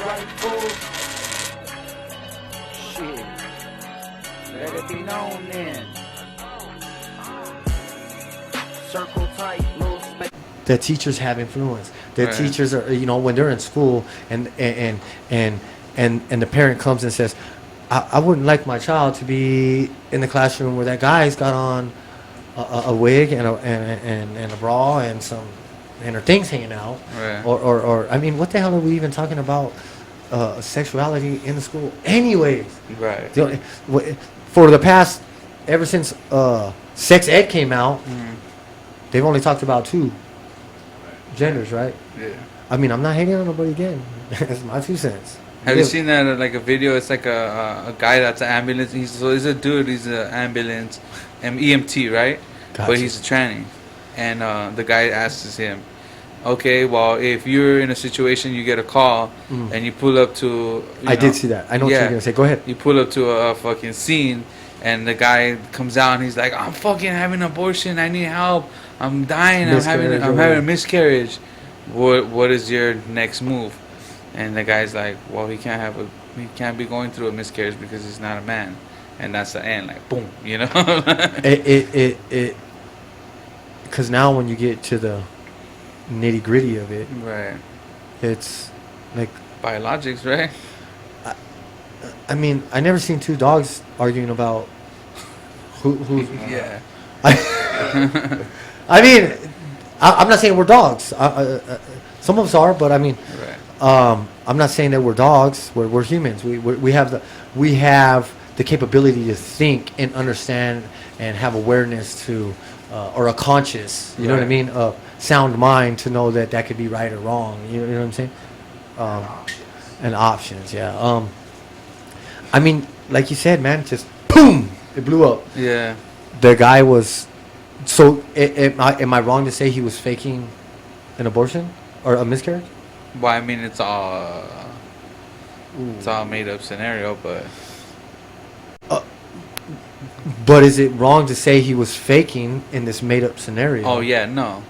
right, fool? Shit. Let it be known then. Circle tight, little space. The teachers have influence. The Right. teachers are, when they're in school and the parent comes and says, I wouldn't like my child to be in the classroom where that guy's got on a wig and a bra and her things hanging out. Right. Or I mean, what the hell are we even talking about sexuality in the school? Anyways, Right. For the past, ever since sex ed came out, they've only talked about two genders, right? Yeah. I mean, I'm not hating on nobody again. It's my 2 cents. Have you seen that like a video? It's like a guy that's an ambulance. He's a dude. He's an ambulance, EMT, right? Gotcha. But he's a tranny, and the guy asks him, "Okay, well, if you're in a situation, you get a call, and you pull up to." I did see that. I know what you're gonna say. Go ahead. You pull up to a fucking scene, and the guy comes out, and he's like, "I'm fucking having an abortion. I need help. I'm dying. I'm having a miscarriage. What is your next move?" And the guy's like, "Well, he can't be going through a miscarriage because he's not a man," and that's the end. Like, boom, Because now when you get to the nitty gritty of it, Right. it's like, Biologics, right? I mean, I never seen two dogs arguing about who's. Yeah. I mean, I'm not saying we're dogs. Some of us are, but I mean, Right. I'm not saying that we're dogs. We're humans. We have the capability to think and understand and have awareness to, or a conscious. You know what I Right. mean? A sound mind to know that could be right or wrong. You know what I'm saying? And options. Yeah. I mean, like you said, man, just boom, it blew up. Yeah. The guy was. So, am I wrong to say he was faking an abortion or a miscarriage? Well, I mean, it's all made up scenario, but But is it wrong to say he was faking in this made up scenario? oh yeah, no,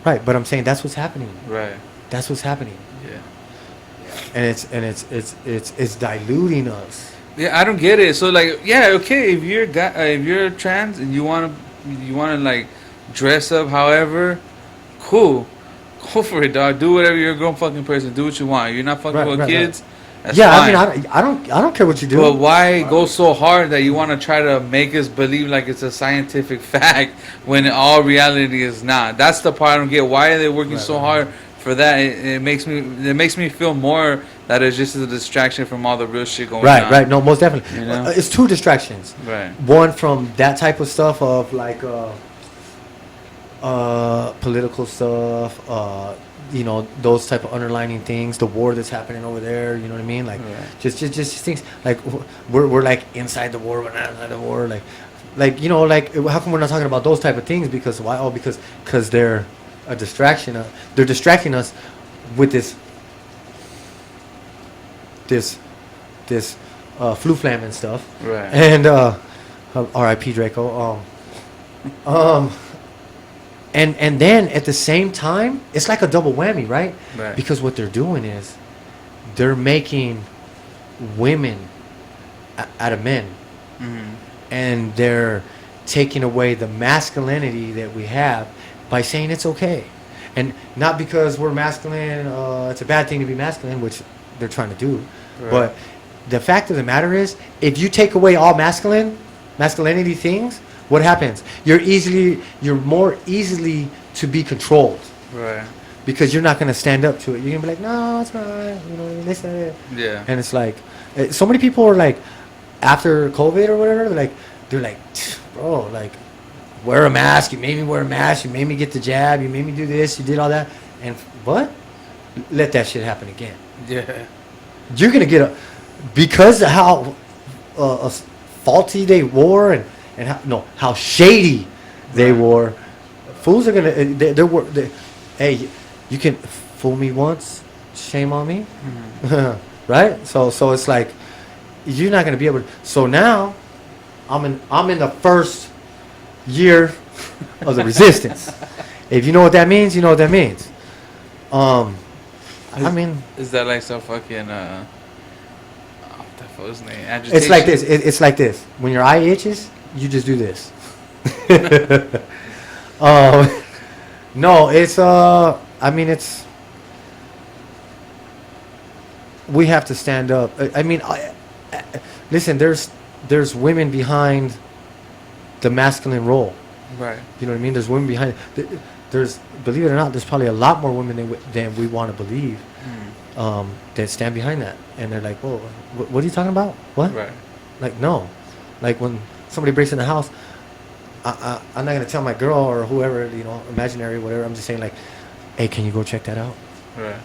Right, but I'm saying that's what's happening. right, That's what's happening, yeah. and it's diluting us. Yeah, I don't get it. So like, yeah, okay, if you're trans and you wanna like dress up, however, cool, go for it, dog. Do whatever. You're a grown fucking person. Do what you want. You're not fucking with kids. That's Yeah, fine. I mean, I don't care what you do. But why go so hard that you want to try to make us believe like it's a scientific fact when in all reality is not? That's the part I don't get. Why are they working so hard for that? It makes me feel more that it's just a distraction from all the real shit going on. Right. No, most definitely. You know? It's two distractions. Right. One from that type of stuff of like political stuff, those type of underlining things, the war that's happening over there, you know what I mean? Like Right. just things like we're like inside the war, we're not outside the war, like how come we're not talking about those type of things? Because why? Oh, because they're a distraction. They're distracting us with this flu flam and stuff. Right. And R.I.P. Draco. And then at the same time, it's like a double whammy, right? Right. Because what they're doing is they're making women out of men, and they're taking away the masculinity that we have by saying it's okay, and not because we're masculine. It's a bad thing to be masculine, which they're trying to do. Right. But the fact of the matter is, if you take away all masculinity things, what happens? You're more easily to be controlled. Right. Because you're not going to stand up to it. You're going to be like, no, it's not. This, that. Yeah. And it's like, so many people are like, after COVID or whatever, they're like, bro, like, wear a mask. You made me wear a mask. You made me get the jab. You made me do this. You did all that. And what? Let that shit happen again. Yeah. You're going to get because of how faulty they were and how shady they were. Fools are gonna. Hey, you can fool me once, shame on me, right? So it's like you're not gonna be able to. So now, I'm in the first year of the resistance. If you know what that means, you know what that means. I mean, Is that like some fucking what the fuck was his name? Agitation? it's like this. It's like this. When your eye itches, you just do this. No, it's I mean, it's. We have to stand up. I mean, listen. There's women behind the masculine role. Right. You know what I mean? There's women behind. There's, believe it or not, there's probably a lot more women than we want to believe that stand behind that, and they're like, "Whoa, what are you talking about? What?" Right. Like, no, like when somebody breaks in the house, I'm not gonna tell my girl or whoever, you know, imaginary, whatever. I'm just saying, like, "Hey, can you go check that out?" Right.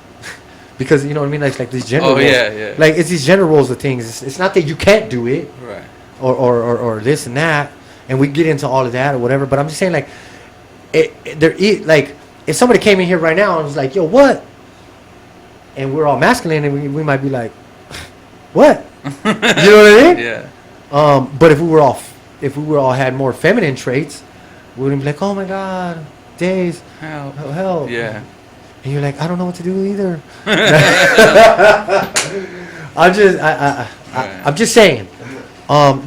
Because you know what I mean, like these gender roles. Yeah. Like it's these gender roles of things. It's not that you can't do it, Right. or this and that, and we get into all of that or whatever. But I'm just saying, like, like if somebody came in here right now and was like, "Yo, what?" and we're all masculine, and we might be like, "What?" You know what I mean? Yeah. But if we were all had more feminine traits, we wouldn't be like, "Oh my God, days, help." Yeah. And you're like, "I don't know what to do either." I'm just saying.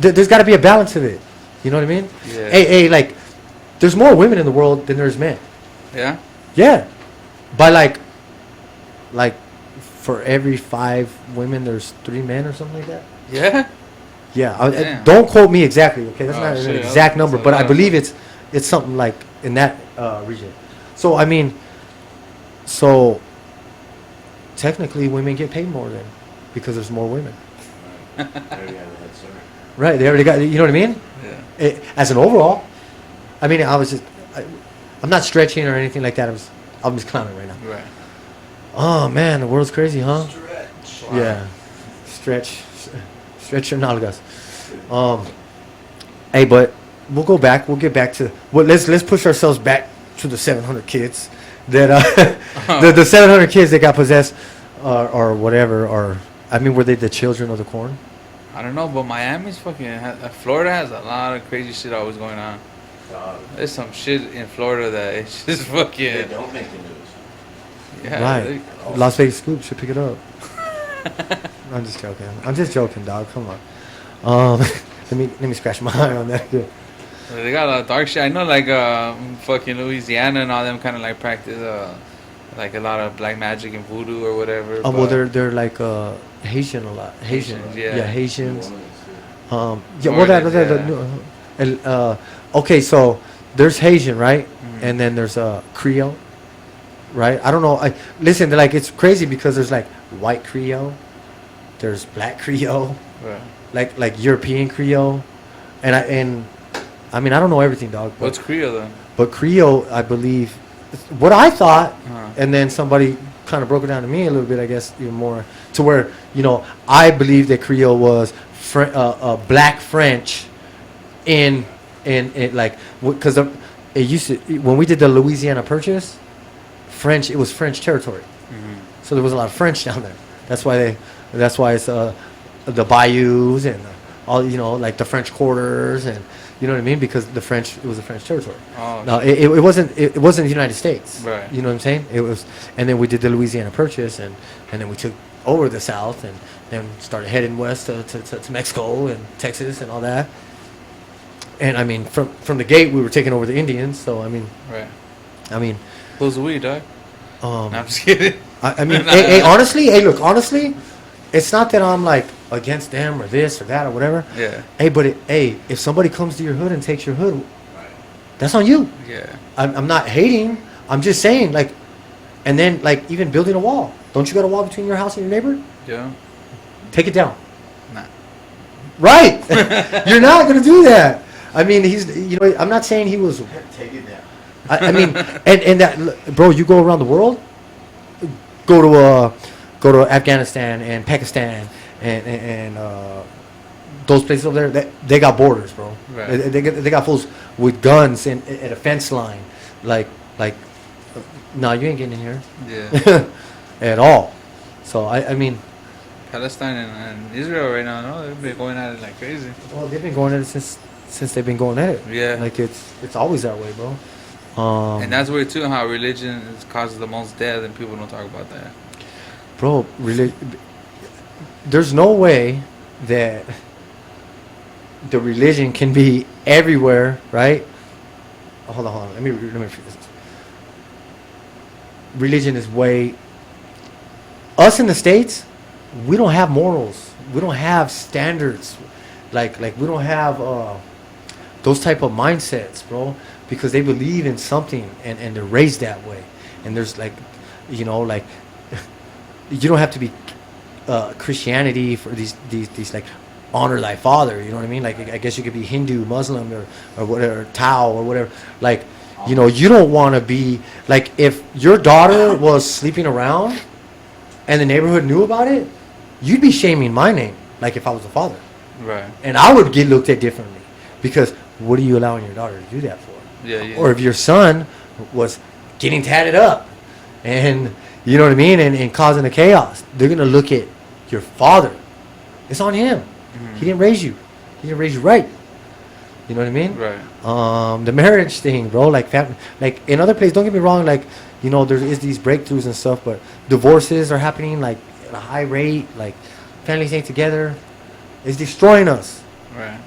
There's got to be a balance of it. You know what I mean? Yeah. Hey, like, there's more women in the world than there's men. Yeah. Yeah. By like for every 5 women, there's 3 men or something like that. Yeah. Yeah. Damn. Don't quote me exactly, okay? That's Oh, not shit. an exact number, That's a but I lot. believe it's something like in that region. So I mean, so technically, women get paid more then because there's more women. Right? They already got. You know what I mean? Yeah. As an overall, I mean, I'm not stretching or anything like that. I'm just clowning right now. Right. Oh man, the world's crazy, huh? Stretch. Yeah, stretch your nalgas. Hey, but we'll go back. We'll get back to let's push ourselves back to the 700 kids that the 700 kids that got possessed or whatever. Or I mean, were they the children of the corn? I don't know, but Miami's fucking. Florida has a lot of crazy shit always going on. There's some shit in Florida that it's just fucking. They don't make the news. Yeah. Right. Las Vegas Scoop should pick it up. I'm just joking, dog. Come on. Let me scratch my eye on that. They got a lot of dark shit. I know, like fucking Louisiana and all them kind of like practice like a lot of black magic and voodoo or whatever. Well, they're like Haitian a lot. Haitians, yeah. Yeah, Haitians. New Yeah. Okay, so there's Haitian, right? And then there's Creole, right? I don't know. Listen, they're like, it's crazy because there's like white Creole, there's black Creole, Right. like European Creole, and I mean I don't know everything, dog. But, What's Creole then? But Creole, I believe, what I thought, Uh-huh. and then somebody kind of broke it down to me a little bit, I guess, even more, to where, you know, I believe that Creole was black French in like, because it used to, when we did the Louisiana Purchase, it was French territory. So there was a lot of French down there. That's why it's the bayous and all, you know, like the French quarters, and you know what I mean, because it was a French territory. Oh, No, it wasn't the United States. Right. You know what I'm saying? It was, and then we did the Louisiana Purchase, and then we took over the South, and then started heading west to Mexico and Texas and all that. And I mean, from the gate, we were taking over the Indians. So I mean, Right. Who's the weed, dog? No, I'm just kidding. I mean, hey, honestly, it's not that I'm like against them or this or that or whatever. Yeah. Hey, if somebody comes to your hood and takes your hood, that's on you. Yeah. I'm not hating. I'm just saying, like, and then like even building a wall. Don't you got a wall between your house and your neighbor? Yeah. Take it down. Nah. Right. You're not gonna do that. I mean, I'm not saying he was. Take it down. I mean, and that, bro, you go around the world, go to Afghanistan and Pakistan and those places over there. They got borders, bro. Right. They got fools with guns and at a fence line, like, no, you ain't getting in here. Yeah. At all. So I mean, Palestine and Israel right now, no, they've been going at it like crazy. well, they've been going at it since they've been going at it. Yeah. Like it's always that way, bro. And that's weird too, how religion causes the most death, and people don't talk about that. bro, there's no way that the religion can be everywhere, right? Hold on. Let me figure this. Religion is way. Us in the States, we don't have morals. We don't have standards. Like we don't have those type of mindsets, bro, because they believe in something and they're raised that way. And there's like, you know, like you don't have to be Christianity for these like honor thy father. You know what I mean? Like I guess you could be Hindu, Muslim, or whatever, Tao or whatever. Like, you know, you don't want to be like, if your daughter was sleeping around and the neighborhood knew about it, you'd be shaming my name. Like if I was a father. Right. And I would get looked at differently, because what are you allowing your daughter to do that for? Yeah. Or if your son was getting tatted up and, you know what I mean, and causing the chaos, they're going to look at your father. It's on him. Mm-hmm. He didn't raise you. He didn't raise you right. You know what I mean? Right. The marriage thing, bro, like family, like in other places, don't get me wrong, like, you know, there is these breakthroughs and stuff, but divorces are happening like at a high rate, like families ain't together. It's destroying us. Right.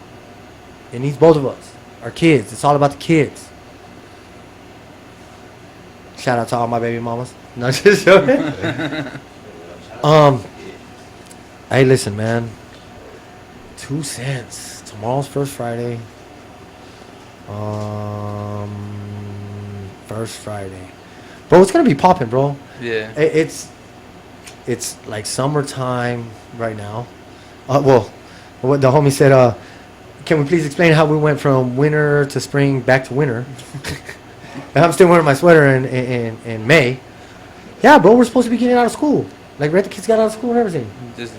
It needs both of us. Our kids. It's all about the kids. Shout out to all my baby mamas. No, just joking. Hey, listen, man. 2 cents. Tomorrow's First Friday. First Friday. Bro, it's gonna be popping, bro. Yeah. It's like summertime right now. Well, what the homie said, can we please explain how we went from winter to spring back to winter? And I'm still wearing my sweater in May. Yeah, bro, we're supposed to be getting out of school. Like, right, the kids got out of school and everything. Just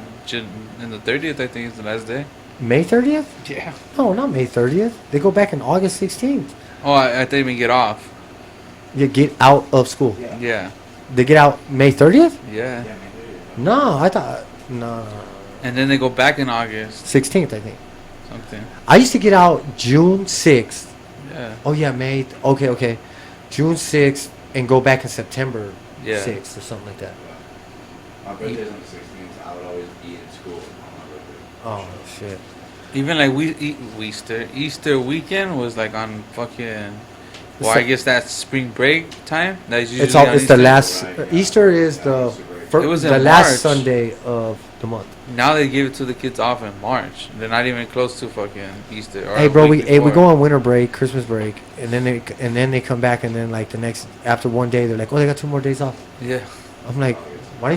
in the 30th, I think, is the last day. May 30th? Yeah. No, not May 30th. They go back in August 16th. Oh, I think we get off. You get out of school. Yeah. They get out May 30th? Yeah. No, I thought... No. And then they go back in August. 16th, I think. Something. I used to get out June 6th. Yeah. Oh, yeah, May... Okay. June 6th and go back in September 6th or something like that. My birthday's on the 16th. I would always be in school on my birthday. Oh, shit. Even like Easter weekend was like on fucking. Well, So- I guess that's spring break time. That's usually It's on the Easter. last... Right. Easter is the... It was in the last March. Sunday of the month. Now they give it to the kids off in March. They're not even close to fucking Easter. Or Hey, a bro, week we before. go on winter break, Christmas break, and then they come back, and then like the next, after one day, they're like, oh, they got 2 more days off. Yeah. I'm like, why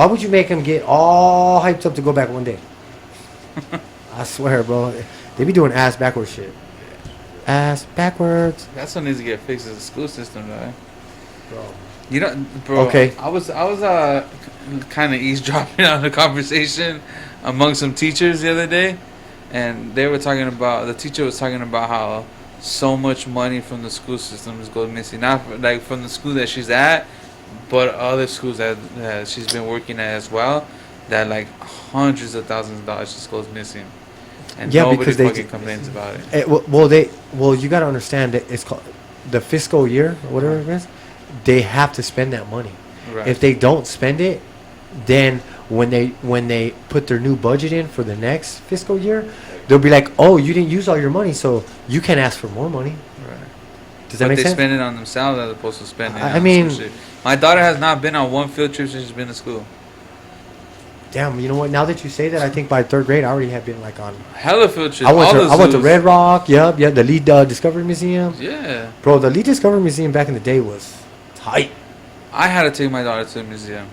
would you make them get all hyped up to go back one day? I swear, bro, they be doing ass backwards shit. Ass backwards, That's what needs to get fixed is the school system, though. bro. You know, bro. Okay. I was kind of eavesdropping on the conversation among some teachers the other day, and they were talking about, the teacher was talking about how so much money from the school system is going missing, not like from the school that she's at, but other schools that she's been working at as well, that like hundreds of thousands of dollars just goes missing, and Yeah, nobody because they fucking complains about it. Well, you gotta understand that it's called the fiscal year, or whatever it is. They have to spend that money. Right. If they don't spend it, then when they put their new budget in for the next fiscal year, they'll be like, "Oh, you didn't use all your money, so you can ask for more money." Right. Does that But make they sense? spend it on themselves as opposed to spending. I on mean- some shit. My daughter has not been on one field trip since she's been to school. Damn, you know what? Now that you say that, I think by 3rd grade, I already have been like on. Hella field trips. I went all the to zoos. Red Rock. Yep, the Lee Discovery Museum. Yeah, Bro, the Lee Discovery Museum back in the day was tight. I had to take my daughter to the museum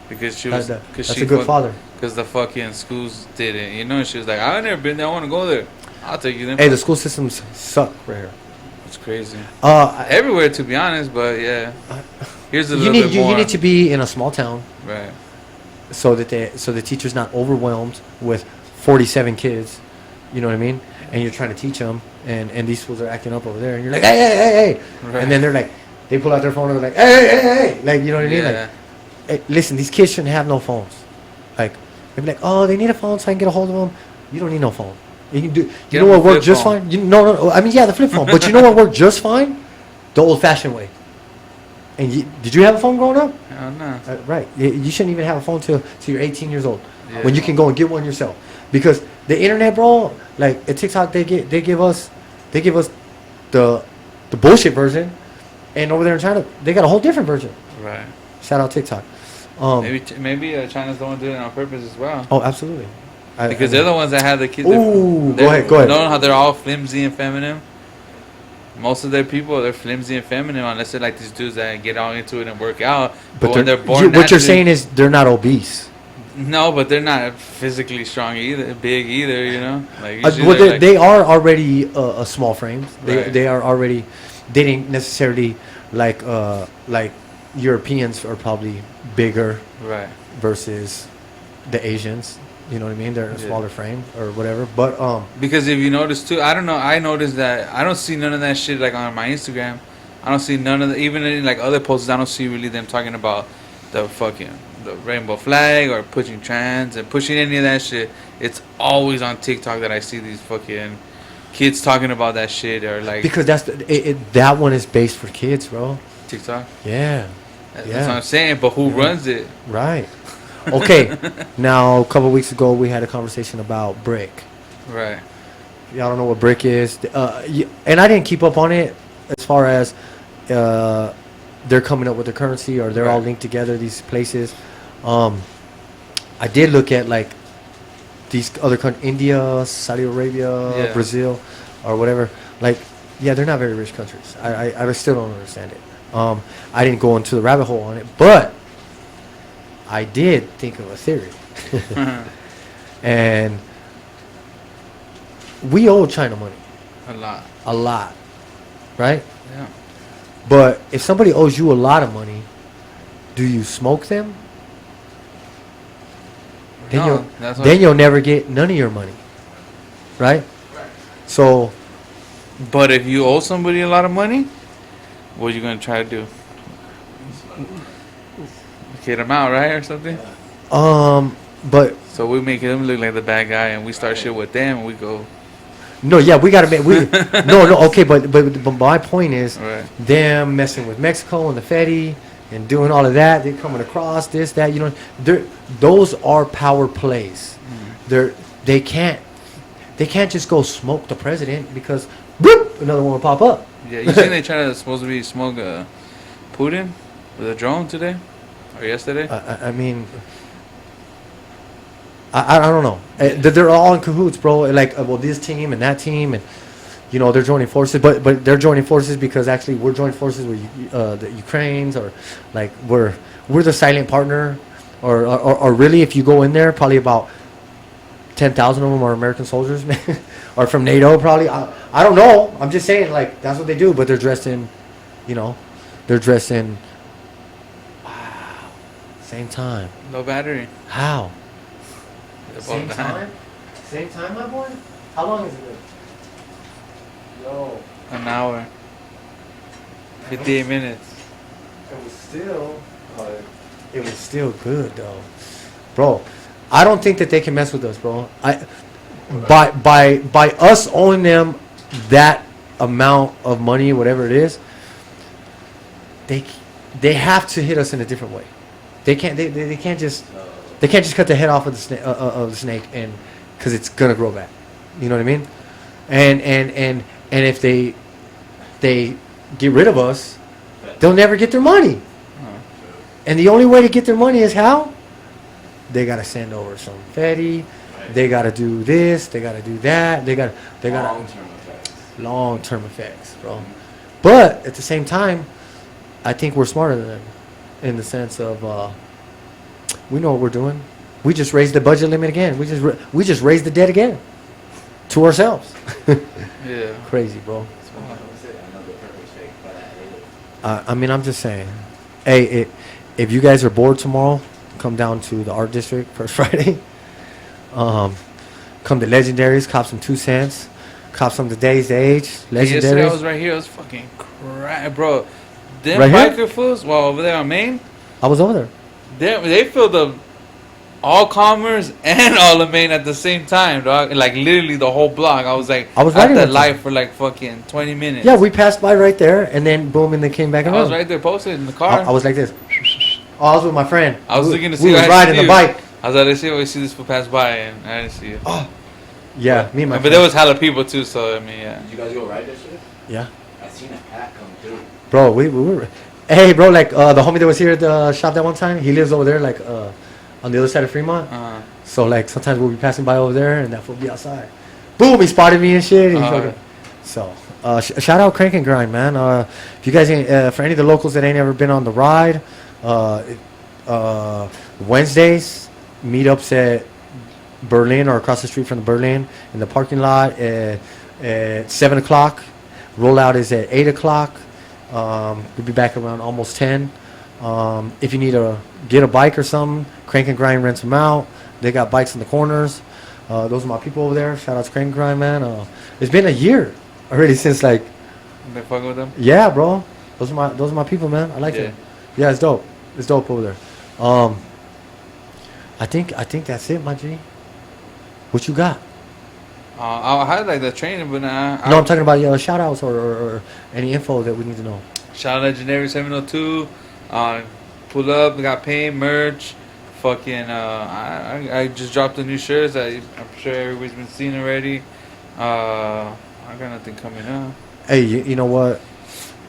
because she was That's a good father. Because the fucking schools did it, you know. And she was like, "I've never been there. I want to go there. I'll take you there." Hey, the school systems suck right here. It's crazy. Everywhere. Everywhere, to be honest. But yeah, here's a You little need bit more. you need to be in a small town Right. so the teacher's not overwhelmed with 47 kids. You know what I mean? And you're trying to teach them, and these schools are acting up over there, and you're like, hey, Right. and then they're like, they pull out their phone and they're like, hey, like, you know what I mean? Yeah. Like, hey, listen, these kids shouldn't have no phones. Like, they'd be like, oh, they need a phone so I can get a hold of them. You don't need no phone. You can do. You Get know them a what worked flip just phone. fine? No. I mean, yeah, the flip phone. But you know what worked just fine? The old-fashioned way. And did you have a phone growing up? Hell no. Right. You shouldn't even have a phone till you're 18 years old, Yeah. when you can go and get one yourself. Because the internet, bro, like at TikTok, they give us the bullshit version, and over there in China, they got a whole different version. Right. Shout out TikTok. Maybe China's the one doing it on purpose as well. Oh, absolutely. Because they're the ones that have the kids. Ooh, go ahead. You know how they're all flimsy and feminine? Most of their people, they're flimsy and feminine, unless they're like these dudes that get all into it and work out. But when they're born what you're saying is they're not obese. No, but they're not physically strong either, big either, you know? Like, they are already a small frames. Right. They are already, they didn't necessarily like Europeans are probably bigger, right, versus the Asians. You know what I mean? They're a smaller frame or whatever. But because if you notice too, I don't know. I noticed that I don't see none of that shit like on my Instagram. I don't see none of the, even in like other posts. I don't see really them talking about the rainbow flag or pushing trans and pushing any of that shit. It's always on TikTok that I see these fucking kids talking about that shit or like, because that one is based for kids, bro. TikTok. Yeah. That's what I'm saying. But who runs it? Right. Okay. Now, a couple weeks ago, we had a conversation about Brick. Right. Y'all don't know what Brick is. And I didn't keep up on it as far as they're coming up with the currency or they're all linked together, these places. I did look at, like, these other countries, India, Saudi Arabia, Brazil, or whatever. Like, yeah, they're not very rich countries. I still don't understand it. I didn't go into the rabbit hole on it, but I did think of a theory. And we owe China money. A lot. Right? Yeah. But if somebody owes you a lot of money, do you smoke them? Then you'll never get none of your money. Right? So. But if you owe somebody a lot of money, what are you going to try to do? Get them out, right? Or something? But. So we make them look like the bad guy and we start shit with them and we go. No, yeah, we gotta make okay, but my point is them messing with Mexico and the Fedi and doing all of that. They're coming across this, that, you know, those are power plays. They can't just go smoke the president because whoop, another one will pop up. Yeah, you seen they supposed to be smoke Putin with a drone today or yesterday? I mean. I don't know. They're all in cahoots, bro. Like, well, this team and that team, and you know they're joining forces. But they're joining forces because actually we're joining forces with the Ukrainians, or like we're the silent partner, or really, if you go in there, probably about 10,000 of them are American soldiers, man, or from NATO, probably. I don't know. I'm just saying, like, that's what they do. But they're dressed in, wow, same time. No battery. How? Same time? Same time, my boy? How long has it been? Yo. An hour. 58 minutes. It was still good, though. Bro, I don't think that they can mess with us, bro. By us owing them that amount of money, whatever it is, they have to hit us in a different way. They can't just cut the head off of the snake and because it's gonna grow back. You know what I mean? And if they get rid of us, they'll never get their money. And the only way to get their money is how? They gotta send over some Fedi. They gotta do this. They gotta do that. They got long-term effects, bro. But at the same time, I think we're smarter than them in the sense of we know what we're doing. We just raised the budget limit again. We just raised the debt again to ourselves. Yeah. Crazy, bro. I mean, I'm just saying. Hey, if you guys are bored tomorrow, come down to the Art District first Friday. Come to Legendaries, cop some 2 cents, cop some Today's Age. Legendaries. Yesterday I was right here. I was fucking crying, bro. Them right biker fools, well, over there on Main. I was over there. They filled up all Commerce and all the Main at the same time, dog. Like literally the whole block. I was like, I was at riding that with light for like fucking 20 minutes. Yeah, we passed by right there, and then boom, and then came back I around. was right there posted in the car. I was like this. Oh, I was with my friend. I was looking to see we if was I riding see the you. bike. I was like, let's see if we see this fool pass by, and I didn't see you. Oh, yeah, me and my But friend. there was hella people too, so I mean, yeah. Did you guys go ride yesterday? Yeah. I seen a pack come through. Bro, we were. Hey, bro, like the homie that was here at the shop that one time, he lives over there, like on the other side of Fremont. So like sometimes we'll be passing by over there, and that fool be outside. Boom, he spotted me and shit. So shout out Crank and Grind, man. If you guys ain't, for any of the locals that ain't ever been on the ride, Wednesdays meetups at Berlin or across the street from the Berlin in the parking lot at 7 o'clock. Rollout is at 8 o'clock. We'll be back around almost 10. If you need to get a bike or something, Crank and Grind rents them out. They got bikes in the corners. Those are my people over there. Shout out to Crank and Grind, man. It's been a year already since like. They fuck with them. Yeah, bro. Those are my people, man. I like it. Yeah, it's dope. It's dope over there. I think that's it, my G. What you got? I had like the training, but No, I'm talking about shout outs or any info that we need to know. Shout out Legendary 702. Pull up, we got paint, merch. Fucking, I just dropped the new shirts that I'm sure everybody's been seeing already. I got nothing coming up. Hey, you know what?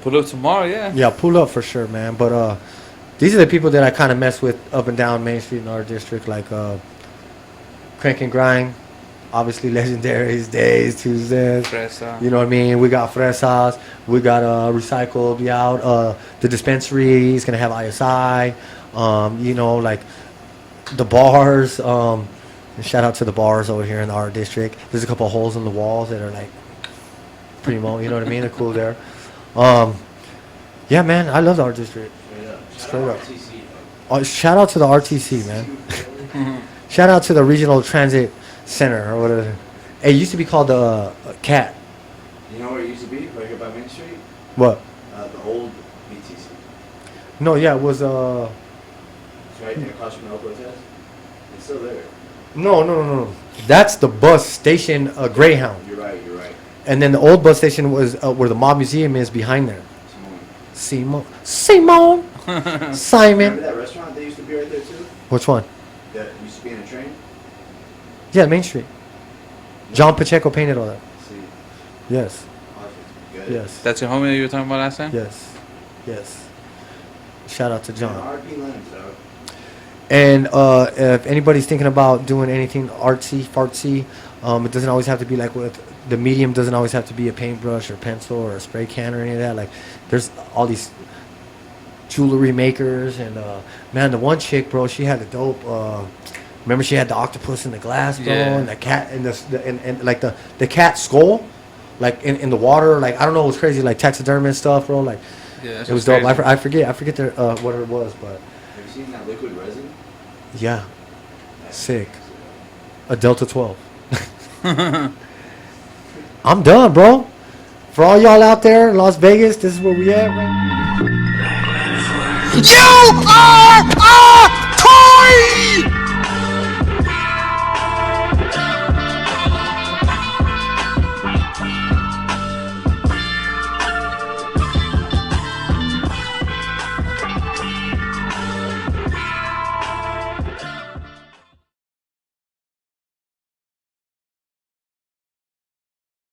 Pull up tomorrow, yeah. Yeah, pull up for sure, man. But these are the people that I kind of mess with up and down Main Street in our district, like Crank and Grind. Obviously, Legendaries, Days, 2Cents. Fresa. You know what I mean? We got Fresas. We got Recycle be out. The dispensary is going to have ISI. You know, like the bars. Shout out to the bars over here in our district. There's a couple of holes in the walls that are like primo. You know what I mean? They're cool there. Yeah, man. I love the art district. Straight up. Shout out to the RTC, man. Shout out to the Regional Transit Center or whatever. It used to be called the CAT. You know where it used to be? Right here by Main Street? What? The old BTC. No, yeah, it was It's right there across from El Cortez. It's still there. No. That's the bus station, Greyhound. You're right. And then the old bus station was where the Mob Museum is behind there. Simon. Remember Simon. that restaurant that used to be right there too? Which one? That used to be in a train? Yeah, Main Street. John Pacheco painted all that. See. Yes. Awesome. Good. Yes. That's your homie that you were talking about last time? Yes. Shout out to John. RP Lennox, dog. And if anybody's thinking about doing anything artsy, fartsy, it doesn't always have to be like with the medium. Doesn't always have to be a paintbrush or pencil or a spray can or any of that. Like, there's all these jewelry makers and man, the one chick, bro, she had the dope. Remember, she had the octopus in the glass, bro, and the cat and and like the cat skull, like in the water. Like, I don't know, it was crazy, like taxidermy and stuff, bro. Like, Yeah, it was dope. I forget their, what it was, but Have you seen that liquid resin? yeah, sick. A Delta 12. I'm done, bro. For all y'all out there in Las Vegas, this is where we at, right? You are a toy!